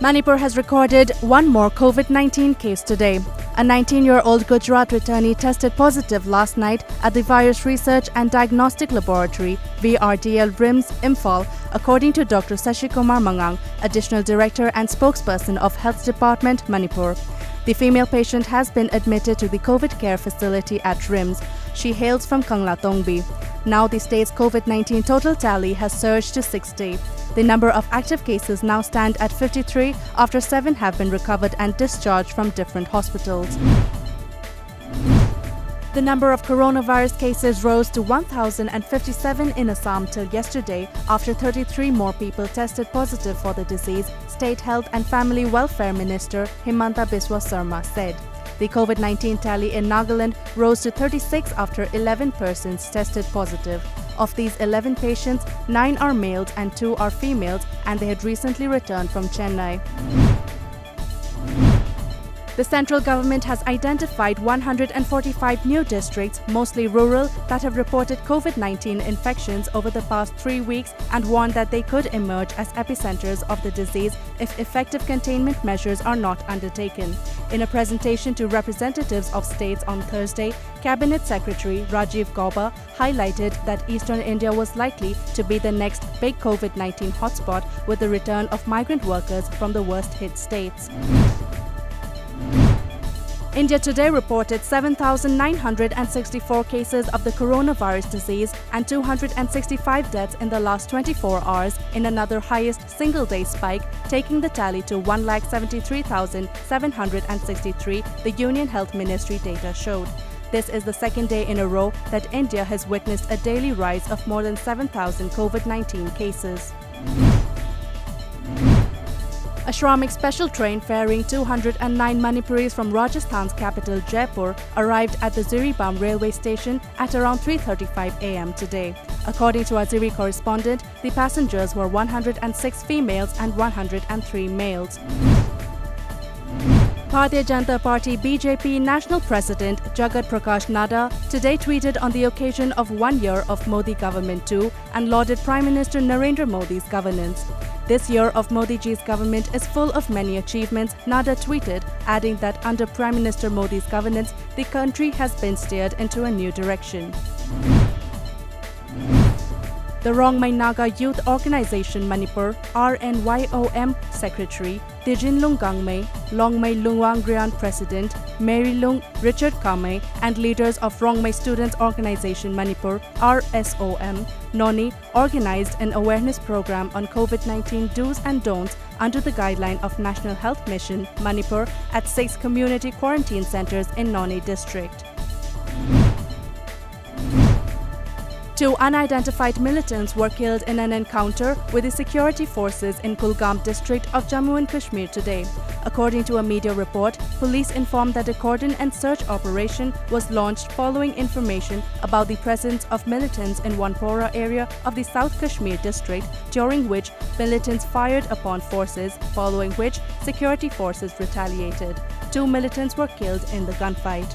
Manipur has recorded one more COVID-19 case today. A 19-year-old Gujarat returnee tested positive last night at the Virus Research and Diagnostic Laboratory, VRDL RIMS, Imphal, according to Dr. Sashikumar Mangang, Additional Director and Spokesperson of Health Department, Manipur. The female patient has been admitted to the COVID care facility at RIMS. She hails from Kangla Tongbi. Now the state's COVID-19 total tally has surged to 60. The number of active cases now stand at 53 after 7 have been recovered and discharged from different hospitals. The number of coronavirus cases rose to 1,057 in Assam till yesterday after 33 more people tested positive for the disease, State Health and Family Welfare Minister Himanta Biswa Sarma said. The COVID-19 tally in Nagaland rose to 36 after 11 persons tested positive. Of these 11 patients, 9 are males and 2 are females, and they had recently returned from Chennai. The central government has identified 145 new districts, mostly rural, that have reported COVID-19 infections over the past 3 weeks and warned that they could emerge as epicenters of the disease if effective containment measures are not undertaken. In a presentation to representatives of states on Thursday, Cabinet Secretary Rajiv Gauba highlighted that Eastern India was likely to be the next big COVID-19 hotspot with the return of migrant workers from the worst-hit states. India today reported 7,964 cases of the coronavirus disease and 265 deaths in the last 24 hours in another highest single-day spike, taking the tally to 1,73,763, the Union Health Ministry data showed. This is the second day in a row that India has witnessed a daily rise of more than 7,000 COVID-19 cases. A Shramik special train ferrying 209 Manipuris from Rajasthan's capital Jaipur arrived at the Ziribam railway station at around 3:35 am today. According to our Ziri correspondent, the passengers were 106 females and 103 males. Bharatiya Janata Party BJP National President Jagat Prakash Nadda today tweeted on the occasion of 1 year of Modi government too and lauded Prime Minister Narendra Modi's governance. This year of Modiji's government is full of many achievements, Nadda tweeted, adding that under Prime Minister Modi's governance, the country has been steered into a new direction. The Rongmai Naga Youth Organization Manipur RNYOM Secretary Tijin Lung Gangmei, Longmai Lungwangrian President Mary Lung Richard Kamei and leaders of Rongmai Students Organization Manipur RSOM Noni organized an awareness program on COVID-19 do's and don'ts under the guideline of National Health Mission Manipur at 6 community quarantine centers in Noni district. 2 unidentified militants were killed in an encounter with the security forces in Kulgam district of Jammu and Kashmir today. According to a media report, police informed that a cordon and search operation was launched following information about the presence of militants in Wanpora area of the South Kashmir district, during which militants fired upon forces, following which security forces retaliated. 2 militants were killed in the gunfight.